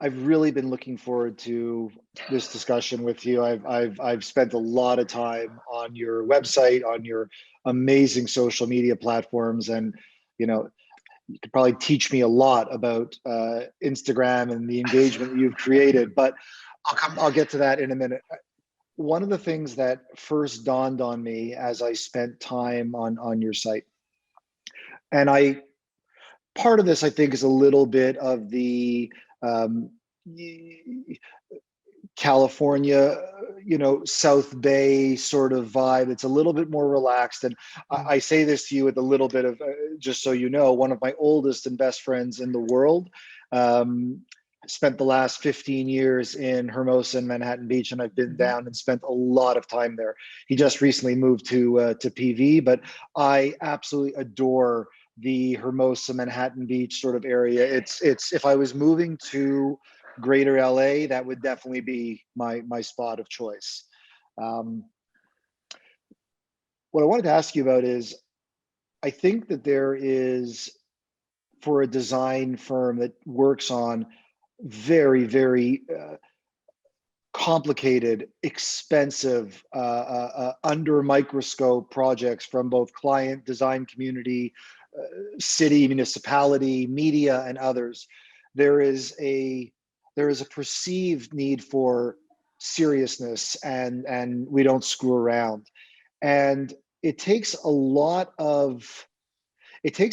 I've really been looking forward to this discussion with you. I've spent a lot of time on your website, on your amazing social media platforms, and you know, you could probably teach me a lot about Instagram and the engagement that you've created. But I'll get to that in a minute. One of the things that first dawned on me as I spent time on your site, and I part of this I think is a little bit of the um, California, South Bay sort of vibe. It's a little bit more relaxed. And I say this to you with a little bit of, just so you know, one of my oldest and best friends in the world um, spent the last 15 years in Hermosa and Manhattan Beach, and I've been down and spent a lot of time there. He just recently moved to PV, but I absolutely adore the Hermosa Manhattan Beach sort of area. It's if I was moving to Greater LA, that would definitely be my spot of choice. What I wanted to ask you about is, I think that there is, for a design firm that works on very, very complicated, expensive, under microscope projects from both client, design community, city, municipality, media, and others, there is a perceived need for seriousness, and we don't screw around. And it takes a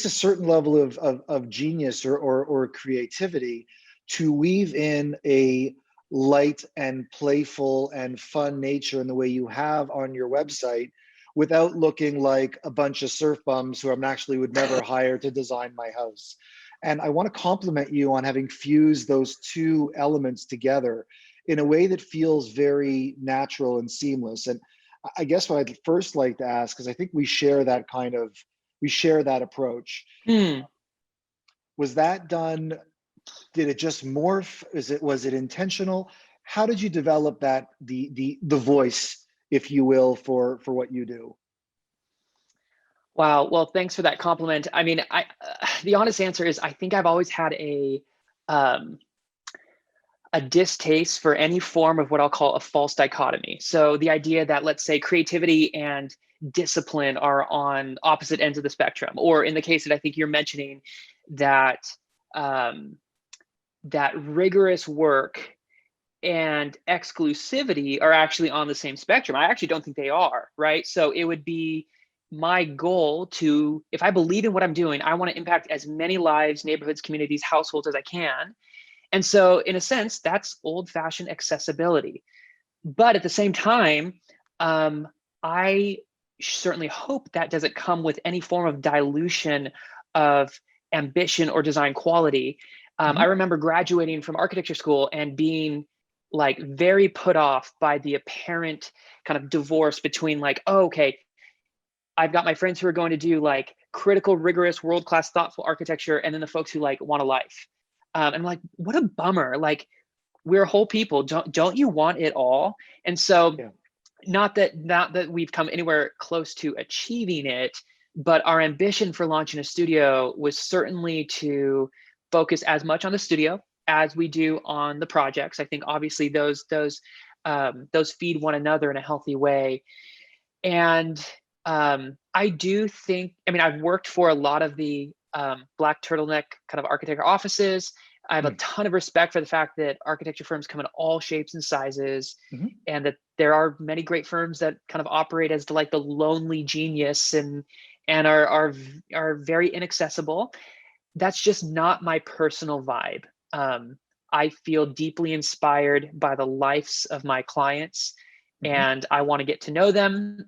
certain level of genius or creativity to weave in a light and playful and fun nature in the way you have on your website, without looking like a bunch of surf bums who I'm actually would never hire to design my house. And I want to compliment you on having fused those two elements together in a way that feels very natural and seamless. And I guess what I'd first like to ask, because I think we share that approach. Hmm. Was that done? Did it just morph? Was it intentional? How did you develop that the voice, if you will, for what you do? Wow. Well, thanks for that compliment. I mean, the honest answer is I think I've always had um, a distaste for any form of what I'll call a false dichotomy. So the idea that, let's say, creativity and discipline are on opposite ends of the spectrum, or in the case that I think you're mentioning, that um, that rigorous work and exclusivity are actually on the same spectrum. I actually don't think they are, right? So it would be my goal to, if I believe in what I'm doing, I want to impact as many lives, neighborhoods, communities, households as I can. And so in a sense, that's old-fashioned accessibility. But at the same time, I certainly hope that doesn't come with any form of dilution of ambition or design quality. I remember graduating from architecture school and being like very put off by the apparent kind of divorce between like, oh, okay, I've got my friends who are going to do like critical, rigorous, world-class, thoughtful architecture, and then the folks who like want a life. And I'm like, what a bummer. Like, we're whole people. Don't you want it all? And so Yeah. not that we've come anywhere close to achieving it, but our ambition for launching a studio was certainly to focus as much on the studio as we do on the projects. I think obviously those feed one another in a healthy way. And I do think, I mean, I've worked for a lot of the black turtleneck kind of architecture offices. I have a ton of respect for the fact that architecture firms come in all shapes and sizes, and that there are many great firms that kind of operate as like the lonely genius and are very inaccessible. That's just not my personal vibe. I feel deeply inspired by the lives of my clients, and I want to get to know them.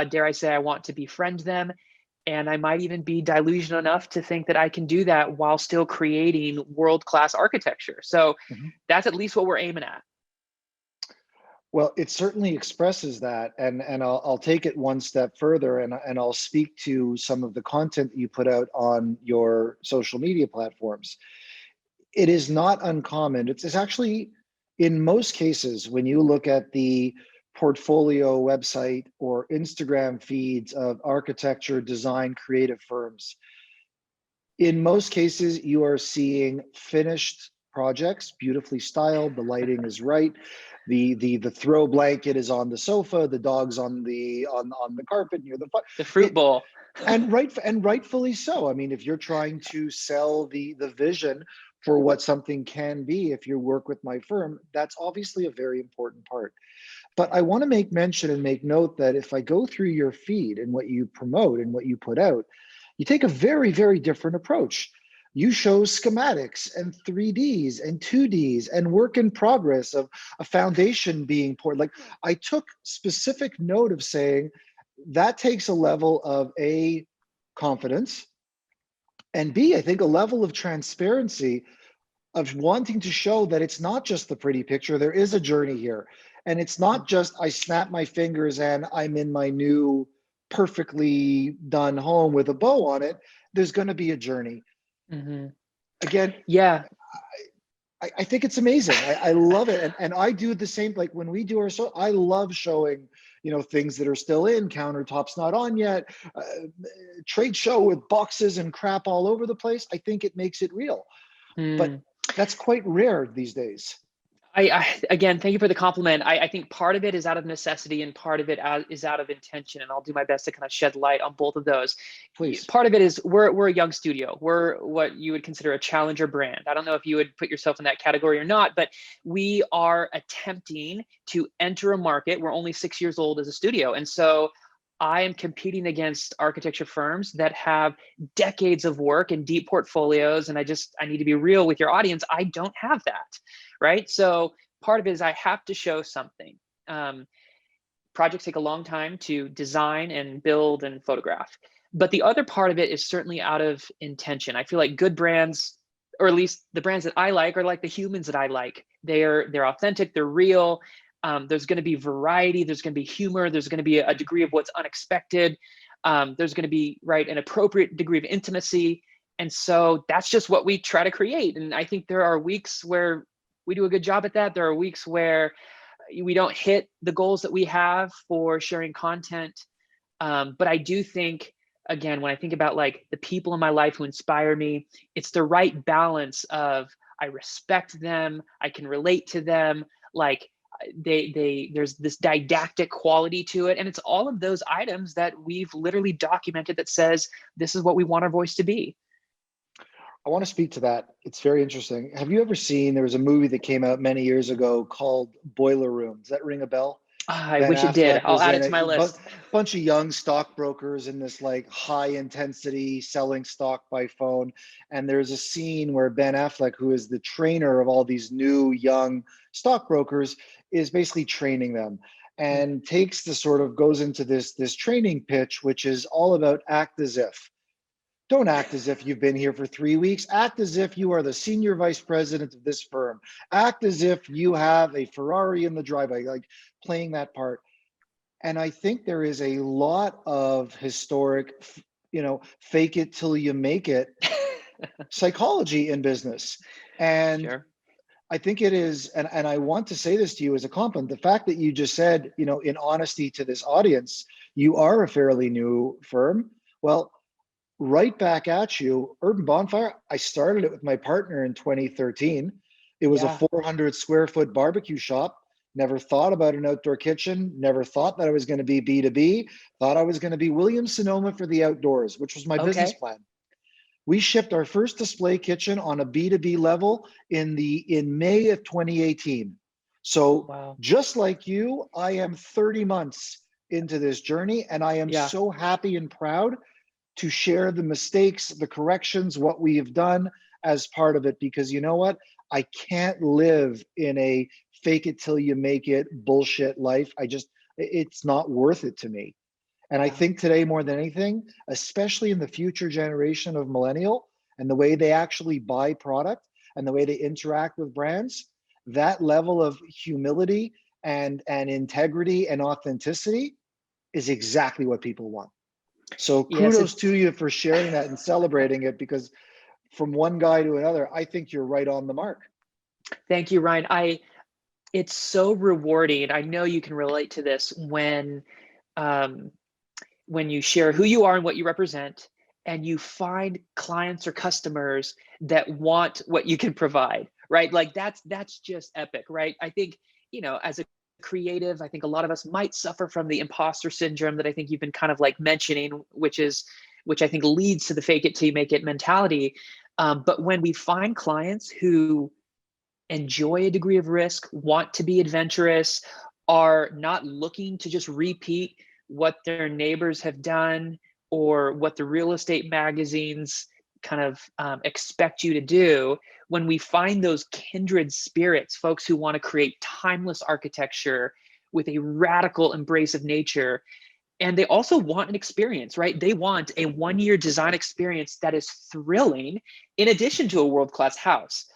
Dare I say, I want to befriend them. And I might even be delusional enough to think that I can do that while still creating world-class architecture. So that's at least what we're aiming at. Well, it certainly expresses that, and I'll take it one step further, and I'll speak to some of the content that you put out on your social media platforms. It is not uncommon. It's actually, in most cases, when you look at the portfolio website or Instagram feeds of architecture, design, creative firms, in most cases, you are seeing finished projects, beautifully styled, the lighting is right, the throw blanket is on the sofa, the dog's on the carpet near the fire. The fruit bowl. And rightfully so. I mean, if you're trying to sell the vision for what something can be, if you work with my firm, that's obviously a very important part. But I want to make mention and make note that if I go through your feed and what you promote and what you put out, you take a very, very different approach. You show schematics and 3Ds and 2Ds and work in progress of a foundation being poured. Like, I took specific note of saying that takes a level of A, confidence, and B, I think a level of transparency of wanting to show that it's not just the pretty picture, there is a journey here. And it's not just I snap my fingers and I'm in my new perfectly done home with a bow on it. There's going to be a journey. Mm-hmm. Again, Yeah. I think it's amazing. I love it. And I do the same, like when we do our show, I love showing, things that are still in, countertops not on yet, trade show with boxes and crap all over the place. I think it makes it real. But that's quite rare these days. Again, thank you for the compliment. I think part of it is out of necessity and part of it is out of intention. And I'll do my best to kind of shed light on both of those. Please. Part of it is we're a young studio. We're what you would consider a challenger brand. I don't know if you would put yourself in that category or not, but we are attempting to enter a market. We're only 6 years old as a studio. And so I am competing against architecture firms that have decades of work and deep portfolios. And I need to be real with your audience. I don't have that. Right. So part of it is I have to show something. Projects take a long time to design and build and photograph. But the other part of it is certainly out of intention. I feel like good brands, or at least the brands that I like, are like the humans that I like. They're authentic, they're real. There's going to be variety. There's going to be humor. There's going to be a degree of what's unexpected. There's going to be an appropriate degree of intimacy. And so that's just what we try to create. And I think there are weeks where we do a good job at that. There are weeks where we don't hit the goals that we have for sharing content. But I do think, again, when I think about like the people in my life who inspire me, it's the right balance of I respect them, I can relate to them, like there's this didactic quality to it. And it's all of those items that we've literally documented that says this is what we want our voice to be. I want to speak to that. It's very interesting. Have you ever seen, there was a movie that came out many years ago called Boiler Room. Does that ring a bell? I Ben wish it did. Affleck I'll was add in it to my it. list. Bunch of young stockbrokers in this like high intensity selling stock by phone. And there's a scene where Ben Affleck, who is the trainer of all these new young stockbrokers, is basically training them and takes the goes into this training pitch, which is all about act as if. Don't act as if you've been here for 3 weeks. Act as if you are the senior vice president of this firm. Act as if you have a Ferrari in the driveway, like playing that part. And I think there is a lot of historic, fake it till you make it psychology in business. And sure. I think it is, and I want to say this to you as a compliment, the fact that you just said, in honesty to this audience, you are a fairly new firm. Well, right back at you, Urban Bonfire, I started it with my partner in 2013. It was a 400 square foot barbecue shop. Never thought about an outdoor kitchen. Never thought that I was going to be B2B. Thought I was going to be Williams-Sonoma for the outdoors, which was my business plan. We shipped our first display kitchen on a B2B level in May of 2018. So just like you, I am 30 months into this journey, and I am so happy and proud to share the mistakes, the corrections, what we have done as part of it, because you know what? I can't live in a fake it till you make it bullshit life. It's not worth it to me. And I think today more than anything, especially in the future generation of millennial and the way they actually buy product and the way they interact with brands, that level of humility and integrity and authenticity is exactly what people want. So kudos to you for sharing that and celebrating it, because from one guy to another, I think you're right on the mark. Thank you, Ryan. It's so rewarding. I know you can relate to this when you share who you are and what you represent, and you find clients or customers that want what you can provide, right? Like that's just epic, right? I think, as a creative, I think a lot of us might suffer from the imposter syndrome that I think you've been kind of like mentioning, which I think leads to the fake it till you make it mentality. But when we find clients who enjoy a degree of risk, want to be adventurous, are not looking to just repeat what their neighbors have done or what the real estate magazines kind of expect you to do. When we find those kindred spirits, folks who want to create timeless architecture with a radical embrace of nature, and they also want an experience, right? They want a 1-year design experience that is thrilling in addition to a world-class house.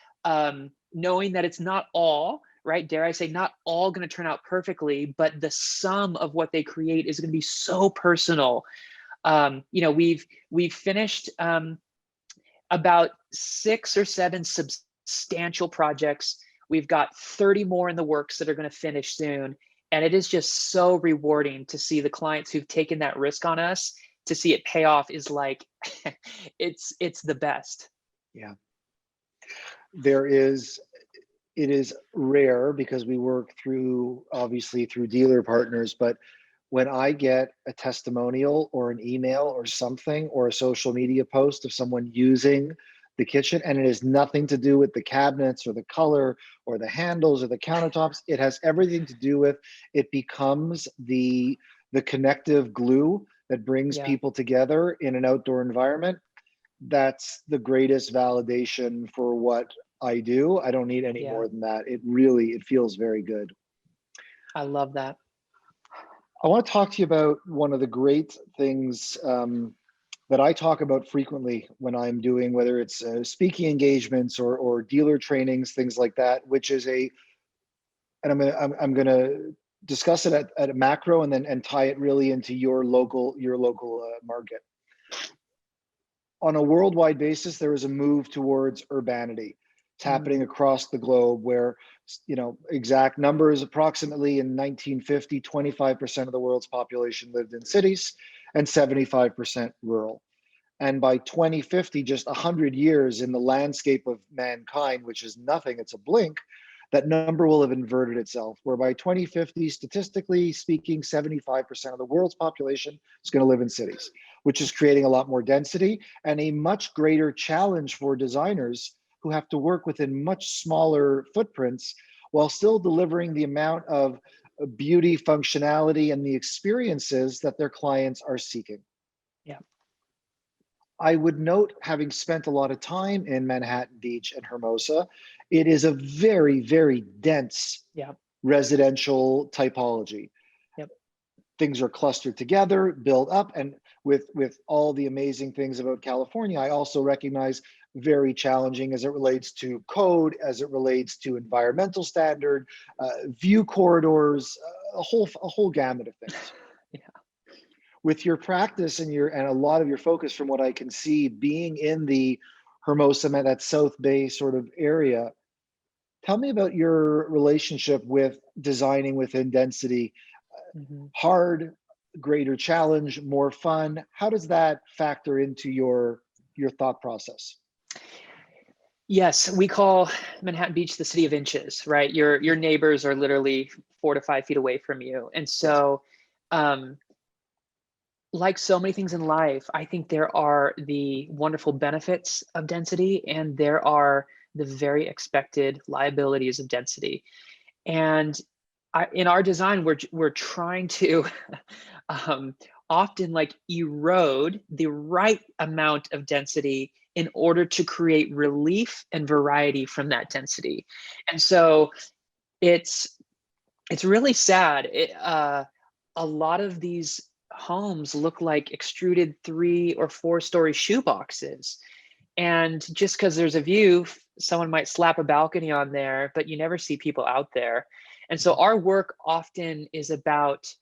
Knowing that it's not all, right? Dare I say, not all going to turn out perfectly, but the sum of what they create is going to be so personal. We've finished about 6 or 7 substantial projects. We've got 30 more in the works that are going to finish soon. And it is just so rewarding to see the clients who've taken that risk on us, to see it pay off is like, it's the best. Yeah. It is rare because we work obviously through dealer partners, but when I get a testimonial or an email or something or a social media post of someone using the kitchen, and it has nothing to do with the cabinets or the color or the handles or the countertops, it has everything to do with, it becomes the connective glue that brings people together in an outdoor environment. That's the greatest validation for what I do. I don't need any more than that. It feels very good. I love that. I want to talk to you about one of the great things that I talk about frequently when I'm doing, whether it's speaking engagements or dealer trainings, things like that, which is and I'm gonna discuss it at a macro and then tie it really into your local market. On a worldwide basis, there is a move towards urbanity. It's happening across the globe where, exact numbers, approximately in 1950, 25% of the world's population lived in cities and 75% rural. And by 2050, just 100 years in the landscape of mankind, which is nothing, it's a blink, that number will have inverted itself, where by 2050, statistically speaking, 75% of the world's population is going to live in cities, which is creating a lot more density and a much greater challenge for designers who have to work within much smaller footprints while still delivering the amount of beauty, functionality, and the experiences that their clients are seeking. Yeah. I would note, having spent a lot of time in Manhattan Beach and Hermosa, it is a very, very dense residential typology. Things are clustered together, built up, and with all the amazing things about California, I also recognize very challenging as it relates to code, as it relates to environmental standard, view corridors, a whole gamut of things. With your practice and a lot of your focus, from what I can see, being in the Hermosa, that South Bay sort of area, tell me about your relationship with designing within density. Hard, greater challenge, more fun. How does that factor into your thought process? Yes, we call Manhattan Beach the city of inches, right? Your neighbors are literally 4 to 5 feet away from you. And so, like so many things in life, I think there are the wonderful benefits of density and there are the very expected liabilities of density. And in our design, we're trying to often like erode the right amount of density in order to create relief and variety from that density. And so it's really sad. A lot of these homes look like extruded 3 or 4 story shoe boxes. And just because there's a view, someone might slap a balcony on there, but you never see people out there. And so our work often is about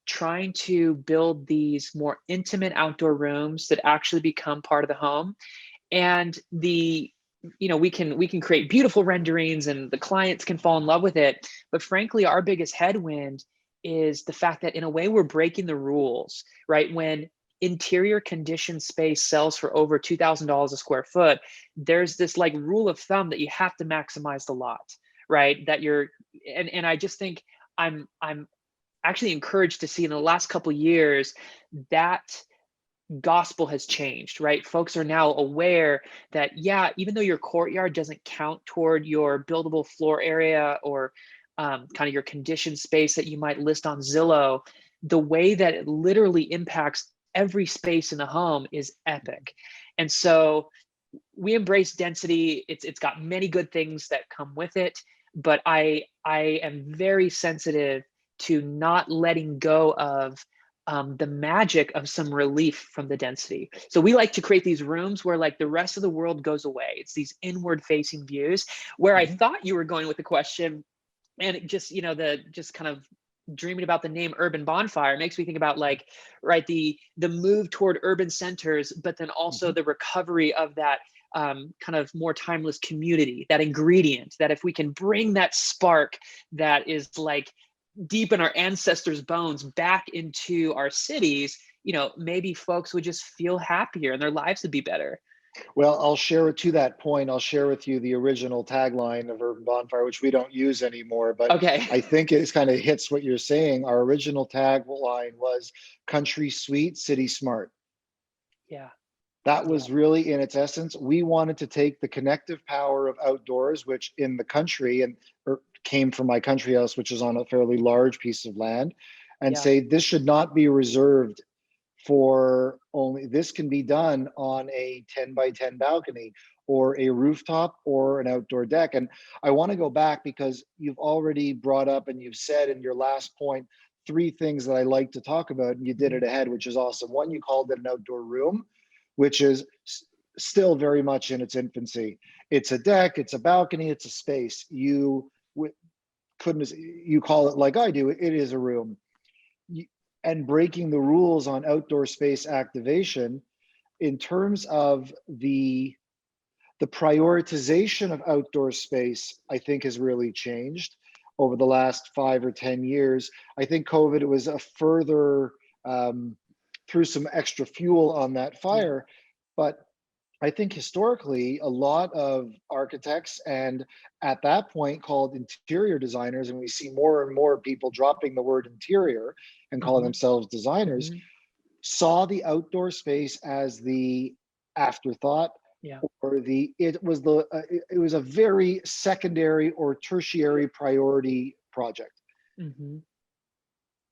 trying to build these more intimate outdoor rooms that actually become part of the home. And we can create beautiful renderings and the clients can fall in love with it. But frankly, our biggest headwind is the fact that in a way we're breaking the rules, right? When interior conditioned space sells for over $2,000 a square foot, there's this like rule of thumb that you have to maximize the lot, right? That you're, and I just think I'm actually encouraged to see in the last couple of years that gospel has changed, right? Folks are now aware that, yeah, even though your courtyard doesn't count toward your buildable floor area or kind of your conditioned space that you might list on Zillow, the way that it literally impacts every space in the home is epic. And so we embrace density. It's got many good things that come with it, but I am very sensitive to not letting go of the magic of some relief from the density. So we like to create these rooms where like the rest of the world goes away. It's these inward facing views. Where I thought you were going with the question, and it just, you know, the just kind of dreaming about the name urban bonfire makes me think about like, right, the move toward urban centers, but then also the recovery of that kind of more timeless community, that ingredient, that if we can bring that spark that is like deep in our ancestors' bones back into our cities, you know, maybe folks would just feel happier and their lives would be better. Well, I'll share it to that point. I'll share with you the original tagline of Urban Bonfire, which we don't use anymore, but Okay. I think it kind of hits what you're saying. Our original tagline was country sweet, city smart. Yeah. That was really in its essence. We wanted to take the connective power of outdoors, which in the country and came from my country house, which is on a fairly large piece of land, and Yeah. say this should not be reserved for only, this can be done on a 10 by 10 balcony or a rooftop or an outdoor deck. And I want to go back because you've already brought up and you've said in your last point three things that I like to talk about, and you did it ahead, which is awesome. One, you called it an outdoor room, which is still very much in its infancy. It's a deck, it's a balcony, it's a space. You couldn't, you call it like I do, it is a room. And breaking the rules on outdoor space activation in terms of the prioritization of outdoor space, I think has really changed over the last 5 or 10 years. I think COVID was a further threw some extra fuel on that fire, but I think historically a lot of architects and at that point called interior designers, and we see more and more people dropping the word interior and calling themselves designers, saw the outdoor space as the afterthought, or it was a very secondary or tertiary priority project.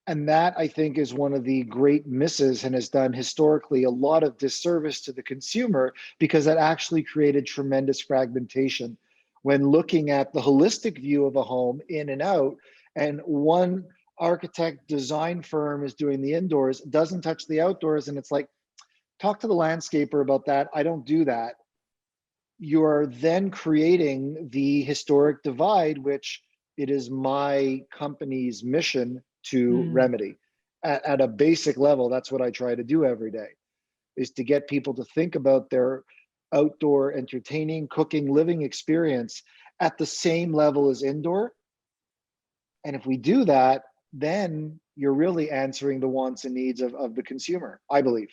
And that, I think, is one of the great misses and has done historically a lot of disservice to the consumer, because that actually created tremendous fragmentation. When looking at the holistic view of a home in and out, and one architect design firm is doing the indoors, doesn't touch the outdoors, and it's like, talk to the landscaper about that. I don't do that. You're then creating the historic divide, which it is my company's mission to remedy. At a basic level, that's what I try to do every day, is to get people to think about their outdoor entertaining, cooking, living experience at the same level as indoor. And if we do that, then you're really answering the wants and needs of the consumer, I believe.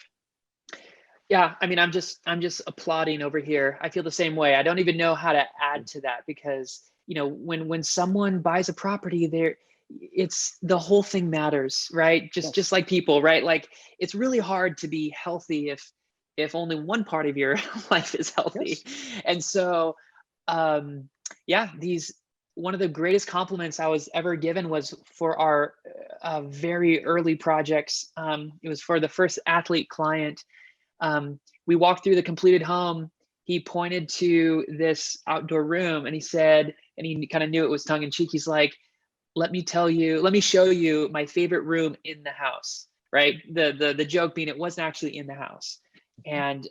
Yeah, I mean, I'm just applauding over here. I feel the same way. I don't even know how to add to that, because, you know, when someone buys a property, it's the whole thing matters, right? Just like people, right? Like, it's really hard to be healthy if only one part of your life is healthy. And so yeah, one of the greatest compliments I was ever given was for our very early projects. It was for the first athlete client. We walked through the completed home. He pointed to this outdoor room and he said, and he kind of knew it was tongue in cheek. He's like, let me show you my favorite room in the house, right? The joke being it wasn't actually in the house. And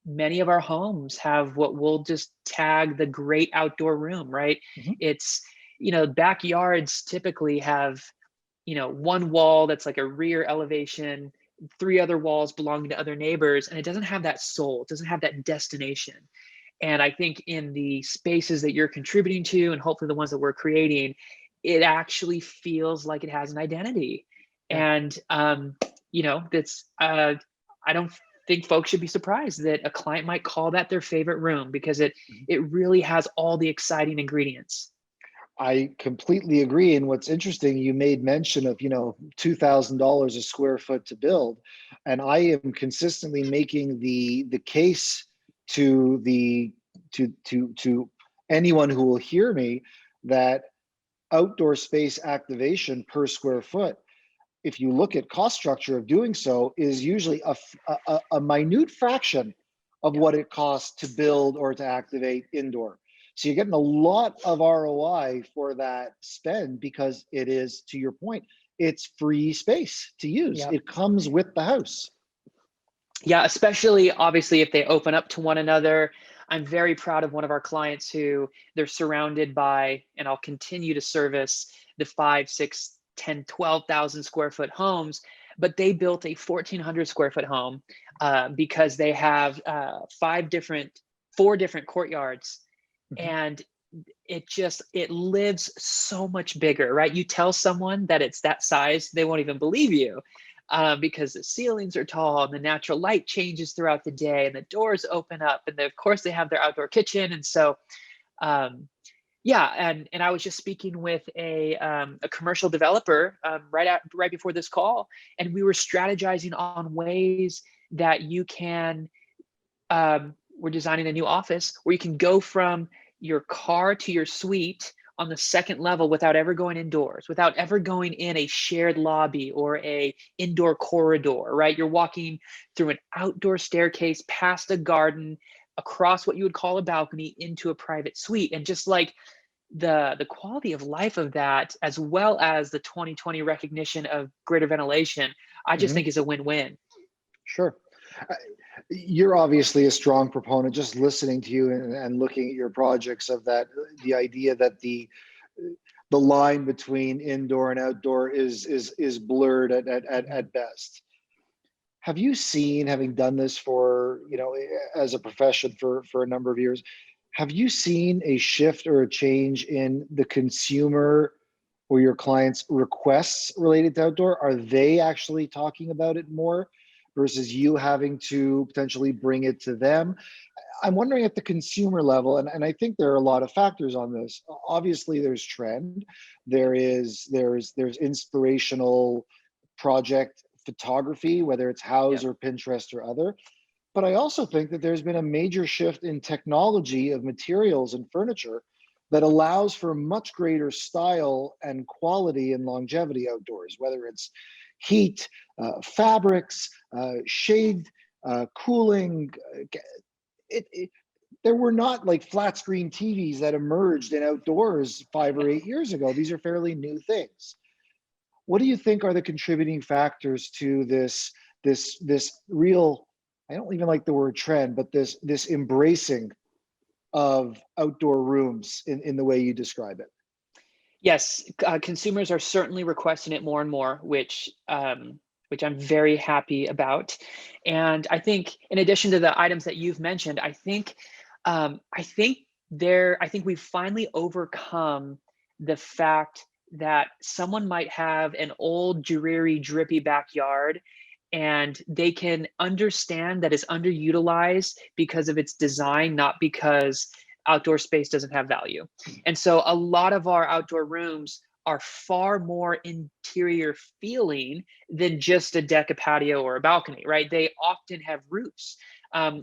many of our homes have what we'll just tag the great outdoor room, right? It's, you know, backyards typically have, you know, one wall that's like a rear elevation, 3 other walls belonging to other neighbors, and it doesn't have that soul, it doesn't have that destination. And I think in the spaces that you're contributing to, and hopefully the ones that we're creating, it actually feels like it has an identity. And you know, that's I don't think folks should be surprised that a client might call that their favorite room, because it really has all the exciting ingredients. I completely agree. And what's interesting, you made mention of, $2,000 a square foot to build. And I am consistently making the case to the to anyone who will hear me that outdoor space activation per square foot, if you look at cost structure of doing so, is usually a minute fraction of Yeah. what it costs to build or to activate indoor. So you're getting a lot of ROI for that spend, because it is, to your point, it's free space to use. Yeah. It comes with the house. Yeah, especially obviously if they open up to one another. I'm very proud of one of our clients who they're surrounded by, and I'll continue to service the 5, 6, 10, 12,000 square foot homes, but they built a 1,400 square foot home because they have 4 different courtyards, Mhm. and it lives so much bigger, right? You tell someone that it's that size, they won't even believe you, because the ceilings are tall and the natural light changes throughout the day and the doors open up, and of course they have their outdoor kitchen. And so yeah, and I was just speaking with a commercial developer right before this call, and we were strategizing on ways that you can we're designing a new office where you can go from your car to your suite on the second level without ever going indoors, without ever going in a shared lobby or a indoor corridor, right? You're walking through an outdoor staircase, past a garden, across what you would call a balcony, into a private suite. And just like the quality of life of that, as well as the 2020 recognition of greater ventilation, I just Mhm. think is a win-win. Sure. Uh, You're obviously a strong proponent, just listening to you and looking at your projects, of that, the idea that the line between indoor and outdoor is blurred Mhm. at best. Have you seen, having done this for, as a profession for a number of years, have you seen a shift or a change in the consumer or your clients' requests related to outdoor? Are they actually talking about it more versus you having to potentially bring it to them? I'm wondering at the consumer level, and I think there are a lot of factors on this. Obviously, there's trend, there's inspirational project photography, whether it's Yeah. House or Pinterest or other. But I also think that there's been a major shift in technology of materials and furniture that allows for much greater style and quality and longevity outdoors, whether it's heat, fabrics, shade, cooling. It, there were not like flat screen TVs that emerged in outdoors 5 or 8 years ago. These are fairly new things. What do you think are the contributing factors to this real, I don't even like the word trend, but this embracing of outdoor rooms in the way you describe it? Yes, consumers are certainly requesting it more and more, which I'm very happy about. And I think, in addition to the items that you've mentioned, I think we've finally overcome the fact that someone might have an old, dreary, drippy backyard, and they can understand that it's underutilized because of its design, not because outdoor space doesn't have value. And so a lot of our outdoor rooms are far more interior feeling than just a deck, a patio, or a balcony, right? They often have roofs.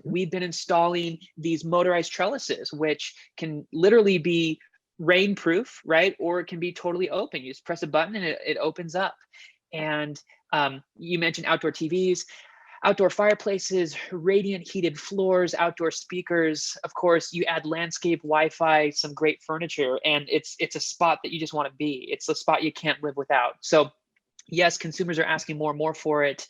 We've been installing these motorized trellises, which can literally be rainproof, right? Or it can be totally open. You just press a button and it opens up. And you mentioned outdoor TVs, outdoor fireplaces, radiant heated floors, outdoor speakers. Of course, you add landscape, Wi-Fi, some great furniture, and it's a spot that you just want to be. It's a spot you can't live without. So yes, consumers are asking more and more for it.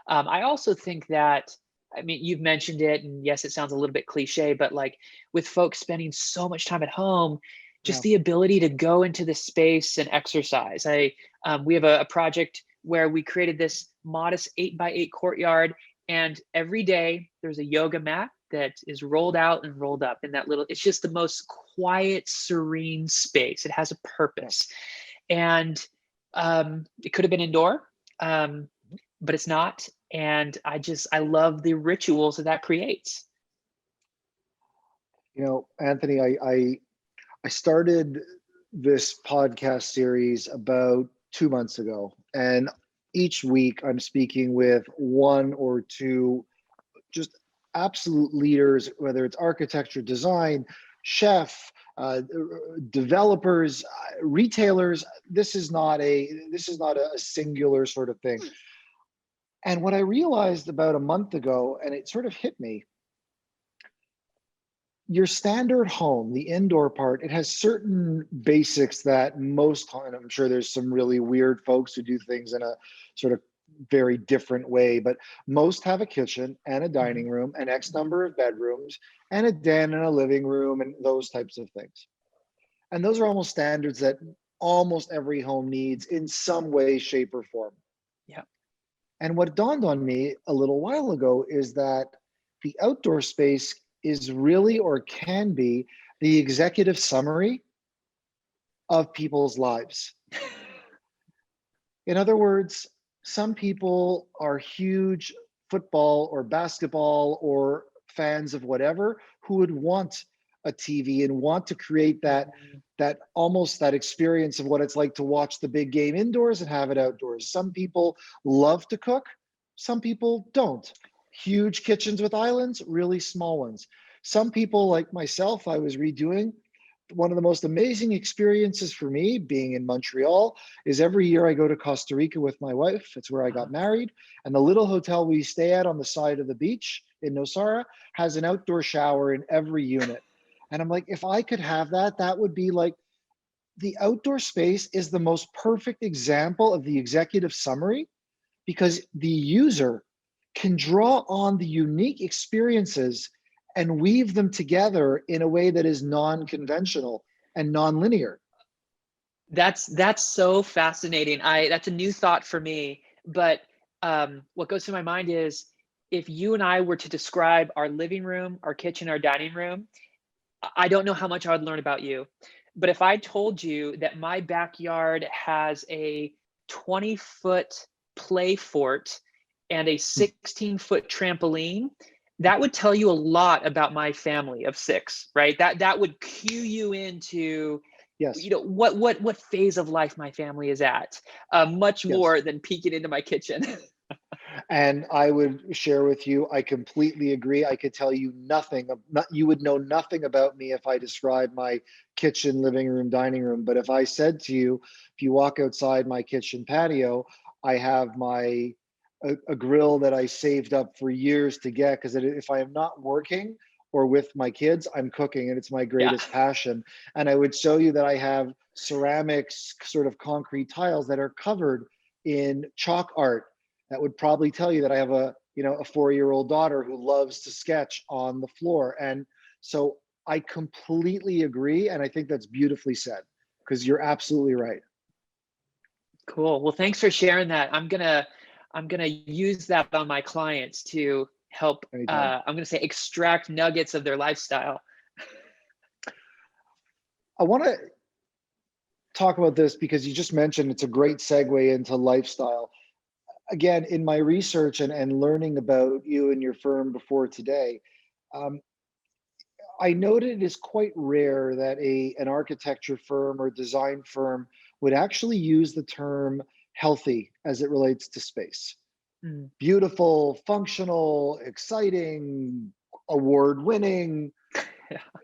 I also think that, I mean, you've mentioned it, and yes, it sounds a little bit cliche, but like with folks spending so much time at home, just Yeah. the ability to go into the space and exercise. We have a project where we created this modest 8x8 courtyard, and every day there's a yoga mat that is rolled out and rolled up in that little. It's just the most quiet, serene space. It has a Yeah. purpose, and it could have been indoor. But it's not. And I love the rituals that creates. Anthony, I started this podcast series about 2 months ago, and each week I'm speaking with one or two just absolute leaders, whether it's architecture, design, chef, developers, retailers. This is not a singular sort of thing. And what I realized about a month ago, and it sort of hit me, your standard home, the indoor part, it has certain basics that most, and I'm sure there's some really weird folks who do things in a sort of very different way, but most have a kitchen and a dining room, an X number of bedrooms, and a den and a living room, and those types of things. And those are almost standards that almost every home needs in some way, shape, or form. Yeah. And what dawned on me a little while ago is that the outdoor space is really, or can be, the executive summary of people's lives. In other words, some people are huge football or basketball or fans of whatever, who would want a TV and want to create that almost that experience of what it's like to watch the big game indoors and have it outdoors. Some people love to cook, some people don't. Huge kitchens with islands, really small ones. Some people, like myself, I was redoing. One of the most amazing experiences for me being in Montreal is every year I go to Costa Rica with my wife. It's where I got married. And the little hotel we stay at on the side of the beach in Nosara has an outdoor shower in every unit. And I'm like, if I could have that, that would be like, the outdoor space is the most perfect example of the executive summary, because the user can draw on the unique experiences and weave them together in a way that is non-conventional and non-linear. That's so fascinating. That's a new thought for me. But what goes through my mind is, if you and I were to describe our living room, our kitchen, our dining room, I don't know how much I would learn about you. But if I told you that my backyard has a 20-foot play fort and a 16-foot trampoline, that would tell you a lot about my family of 6, right? That would cue you into, Yes. what phase of life my family is at, much more than peeking into my kitchen. And I would share with you, I completely agree. I could tell you nothing, you would know nothing about me if I described my kitchen, living room, dining room. But if I said to you, if you walk outside my kitchen patio, I have a grill that I saved up for years to get, because if I am not working or with my kids, I'm cooking, and it's my greatest passion. And I would show you that I have ceramics, sort of concrete tiles that are covered in chalk art. That would probably tell you that I have a 4-year-old daughter who loves to sketch on the floor. And so I completely agree. And I think that's beautifully said, because you're absolutely right. Cool. Well, thanks for sharing that. I'm gonna use that on my clients to help, I'm gonna say, extract nuggets of their lifestyle. I want to talk about this because you just mentioned it's a great segue into lifestyle. Again, in my research and learning about you and your firm before today, I noted it is quite rare that an architecture firm or design firm would actually use the term healthy as it relates to space. Beautiful, functional, exciting, award-winning,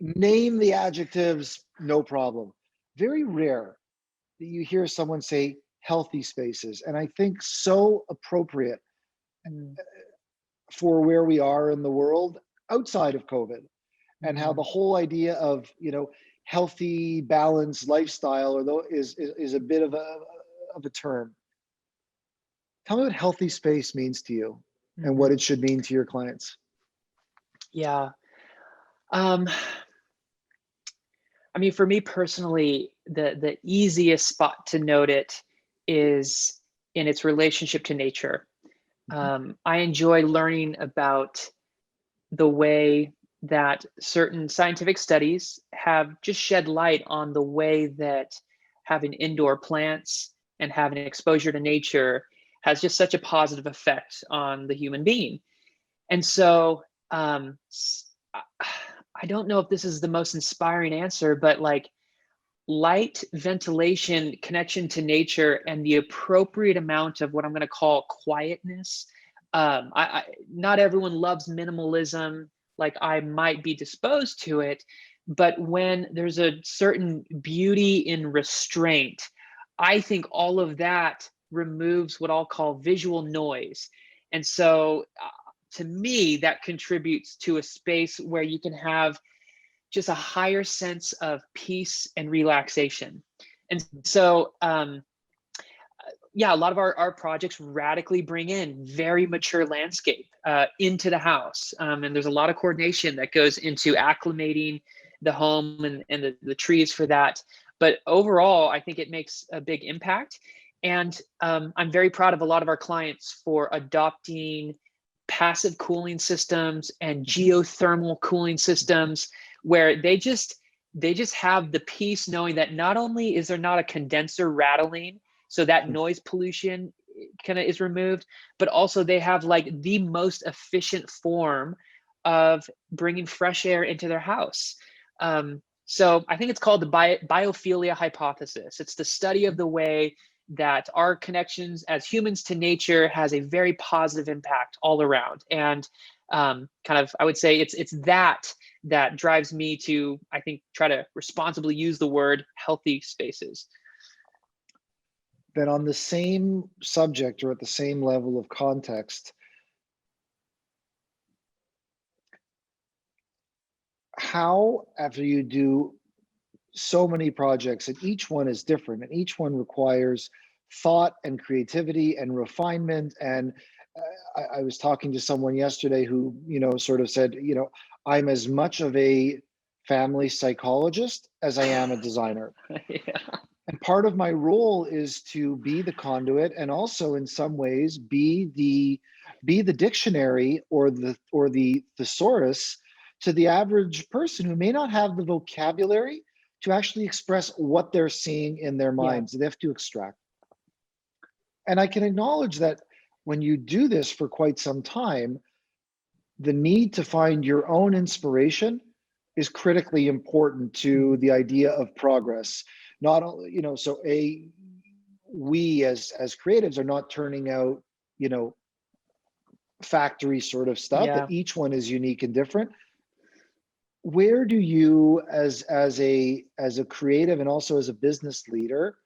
name the adjectives, no problem. Very rare that you hear someone say healthy spaces. And I think so appropriate for where we are in the world outside of COVID, and how the whole idea of, healthy, balanced lifestyle, or is a bit of a term. Tell me what healthy space means to you and what it should mean to your clients. Yeah. I mean, for me personally, the easiest spot to note it is in its relationship to nature. I enjoy learning about the way that certain scientific studies have just shed light on the way that having indoor plants and having exposure to nature has just such a positive effect on the human being. And so I don't know if this is the most inspiring answer, but like light, ventilation, connection to nature, and the appropriate amount of what I'm going to call quietness. Not everyone loves minimalism like I might be disposed to it, but when there's a certain beauty in restraint, I think all of that removes what I'll call visual noise. And so to me, that contributes to a space where you can have just a higher sense of peace and relaxation. And so, yeah, a lot of our projects radically bring in very mature landscape into the house. And there's a lot of coordination that goes into acclimating the home and the trees for that. But overall, I think it makes a big impact. And I'm very proud of a lot of our clients for adopting passive cooling systems and geothermal cooling systems, where they just have the peace knowing that not only is there not a condenser rattling, so that noise pollution kind of is removed, but also they have like the most efficient form of bringing fresh air into their house. So I think it's called the biophilia hypothesis. It's the study of the way that our connections as humans to nature has a very positive impact all around. And kind of, I would say it's that drives me to, I think, try to responsibly use the word healthy spaces. Then on the same subject or at the same level of context, how, after you do so many projects and each one is different and each one requires thought and creativity and refinement, and I was talking to someone yesterday who, sort of said, I'm as much of a family psychologist as I am a designer. Yeah. And part of my role is to be the conduit and also in some ways be the dictionary or the thesaurus to the average person who may not have the vocabulary to actually express what they're seeing in their minds. They have to extract. And I can acknowledge that when you do this for quite some time, the need to find your own inspiration is critically important to the idea of progress. Not only, so we as creatives are not turning out, factory sort of stuff, that each one is unique and different. Where do you as a creative and also as a business leader,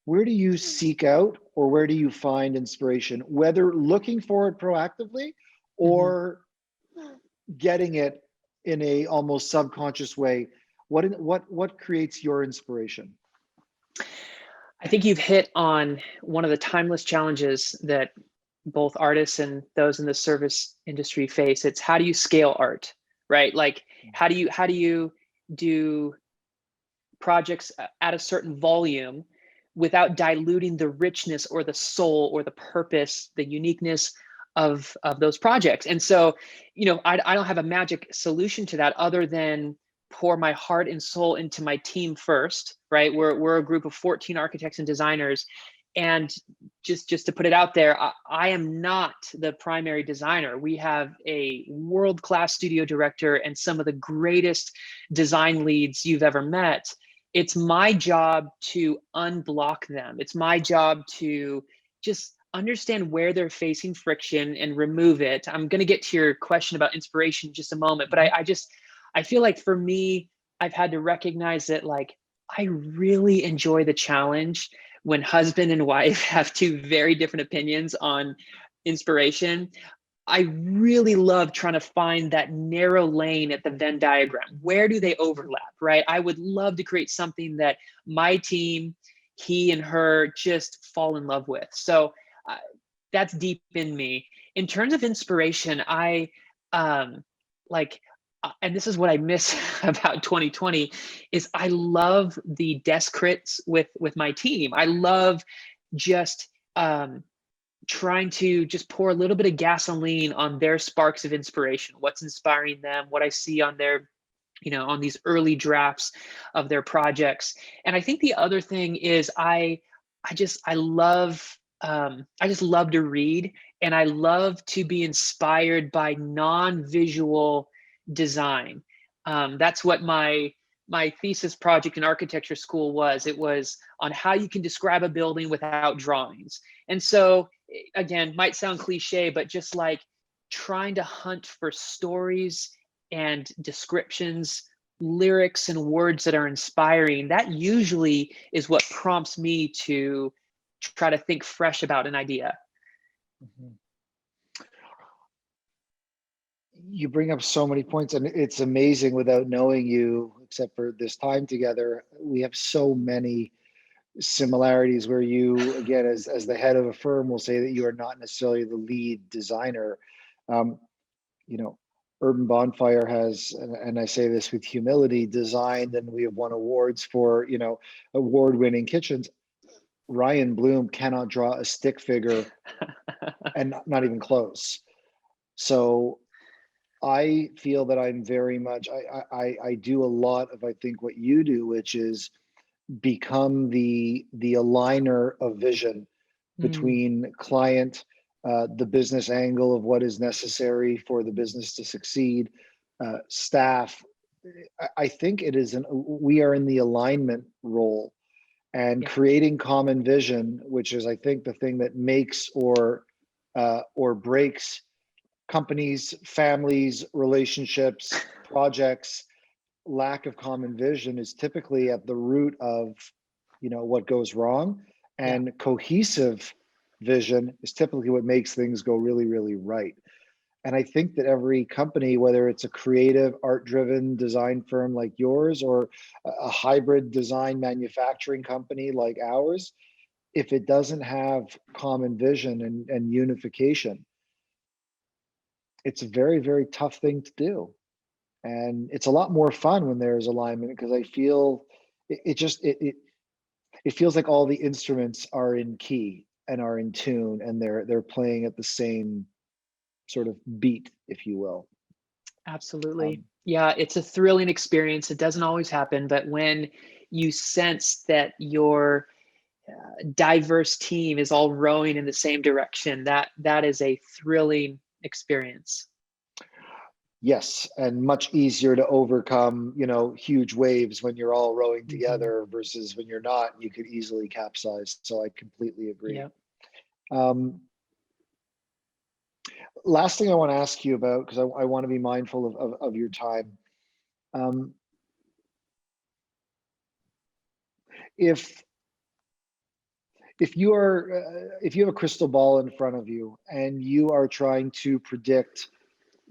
where do you seek out or where do you find inspiration, whether looking for it proactively or getting it in a almost subconscious way? What creates your inspiration? I think you've hit on one of the timeless challenges that both artists and those in the service industry face. It's how do you scale art, right? Like how do you do projects at a certain volume without diluting the richness or the soul or the purpose, the uniqueness of those projects? And so, I don't have a magic solution to that other than pour my heart and soul into my team first, right? We're a group of 14 architects and designers. And just to put it out there, I am not the primary designer. We have a world-class studio director and some of the greatest design leads you've ever met. It's my job to unblock them. It's my job to just understand where they're facing friction and remove it. I'm going to get to your question about inspiration in just a moment, but I feel like for me, I've had to recognize that like I really enjoy the challenge when husband and wife have two very different opinions on inspiration. I really love trying to find that narrow lane at the Venn diagram. Where do they overlap, right? I would love to create something that my team, he and her, just fall in love with. So that's deep in me. In terms of inspiration, I and this is what I miss about 2020 is I love the desk crits with my team. I love just trying to just pour a little bit of gasoline on their sparks of inspiration, what's inspiring them, what I see on their, on these early drafts of their projects. And I think the other thing is I love I just love to read, and I love to be inspired by non-visual design. That's what my thesis project in architecture school was. It was on how you can describe a building without drawings. And so, again, might sound cliche, but just like trying to hunt for stories and descriptions, lyrics and words that are inspiring, that usually is what prompts me to try to think fresh about an idea. Mhm. You bring up so many points, and it's amazing without knowing you, except for this time together. We have so many similarities where you, again, as the head of a firm, will say that you are not necessarily the lead designer. Um, you know, Urban Bonfire has, and I say this with humility, designed, and we have won awards for, award-winning kitchens. Ryan Bloom cannot draw a stick figure, and not even close. So I feel that I'm very much, I do a lot of, I think, what you do, which is become the aligner of vision Mm, between client, the business angle of what is necessary for the business to succeed, staff. I think it is we are in the alignment role, and yeah, creating common vision, which is, I think, the thing that makes or breaks companies, families, relationships, projects. Lack of common vision is typically at the root of, what goes wrong, yeah. and cohesive vision is typically what makes things go really, really right. And I think that every company, whether it's a creative, art-driven design firm like yours, or a hybrid design manufacturing company like ours, if it doesn't have common vision and unification, it's a very, very tough thing to do. And it's a lot more fun when there's alignment, because I feel it feels like all the instruments are in key and are in tune, and they're playing at the same sort of beat, if you will. Absolutely. Um, Yeah, it's a thrilling experience. It doesn't always happen, but when you sense that your diverse team is all rowing in the same direction, that is a thrilling experience. yes, and much easier to overcome, huge waves when you're all rowing Hmm. together versus when you're not. You could easily capsize. So I completely agree. Yeah. Um, Last thing I want to ask you about, because I want to be mindful of your time. Um, if if you have a crystal ball in front of you and you are trying to predict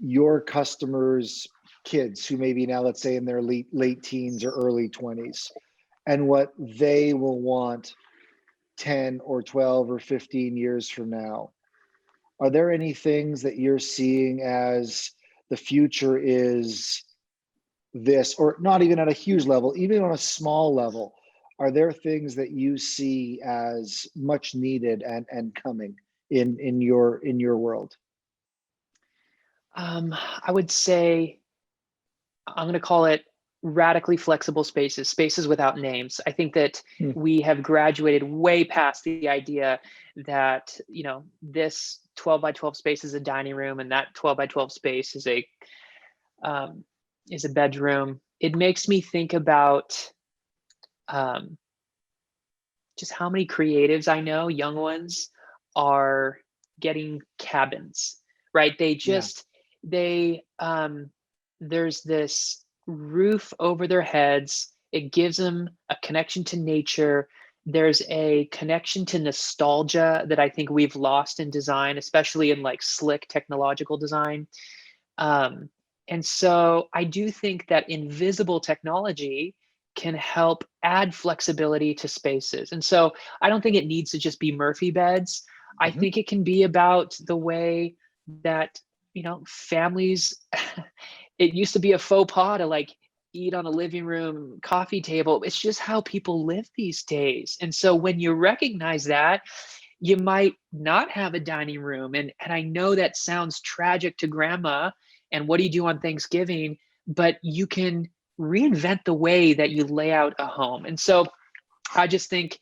your customers' kids, who may be now, let's say, in their late teens or early 20s, and what they will want 10 or 12 or 15 years from now, are there any things that you're seeing as the future is this, or not even at a huge level, even on a small level? Are there things that you see as much needed and coming in your world? I would say I'm going to call it radically flexible spaces, spaces without names. I think that Hmm. we have graduated way past the idea that, this 12 by 12 space is a dining room and that 12 by 12 space um, is a bedroom. It makes me think about um, just how many creatives I know, young ones, are getting cabins, right? Yeah. There's this roof over their heads. It gives them a connection to nature. There's a connection to nostalgia that I think we've lost in design, especially in like slick technological design. Um, and so I do think that invisible technology can help add flexibility to spaces. And so I don't think it needs to just be Murphy beds. I Hmm. think it can be about the way that, families, it used to be a faux pas to like eat on a living room coffee table. It's just how people live these days. And so when you recognize that, you might not have a dining room. And I know that sounds tragic to grandma, and what do you do on Thanksgiving? But you can reinvent the way that you lay out a home. And so I just think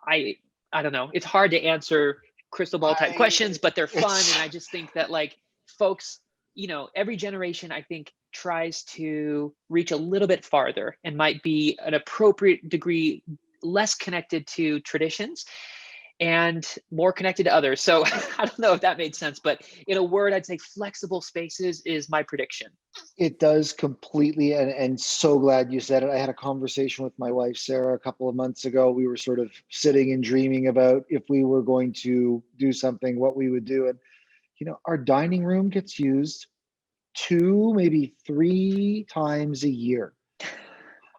I I don't know, it's hard to answer crystal ball type questions, but they're fun. And I just think that like folks, you know, every generation I think tries to reach a little bit farther and might be an appropriate degree less connected to traditions and more connected to others. So I don't know if that made sense, but in a word, I'd say flexible spaces is my prediction. It does completely, and so glad you said it. I had a conversation with my wife, Sarah, a couple of months ago. We were sort of sitting and dreaming about if we were going to do something, what we would do. And, you know, our dining room gets used 2, maybe 3 times a year.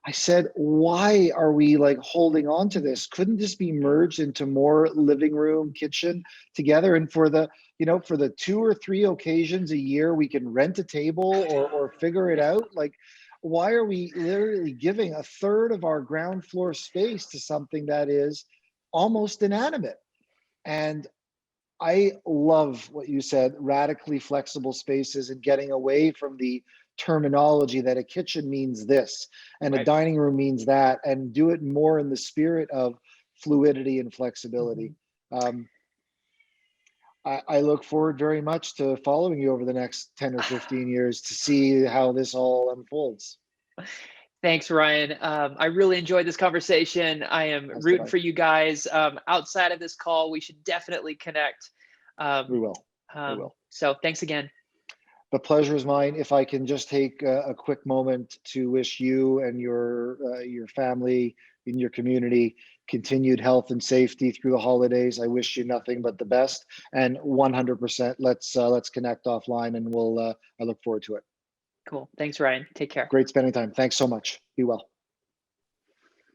I said, why are we like holding on to this? Couldn't this be merged into more living room, kitchen together? And for the, you know, for the 2 or 3 occasions a year, we can rent a table or figure it out. Like, why are we literally giving a third of our ground floor space to something that is almost inanimate? And I love what you said, radically flexible spaces and getting away from the terminology that a kitchen means this and a Right. dining room means that, and do it more in the spirit of fluidity and flexibility. Um, I look forward very much to following you over the next 10 or 15 years to see how this all unfolds. Thanks, Ryan. I really enjoyed this conversation. I am As did rooting I. for you guys. Outside of this call, we should definitely connect. We will. We will. So thanks again. The pleasure is mine. If I can just take a quick moment to wish you and your family in your community continued health and safety through the holidays. I wish you nothing but the best. And 100%, let's connect offline, and we'll I look forward to it. Cool. Thanks, Ryan. Take care. Great spending time. Thanks so much. Be well.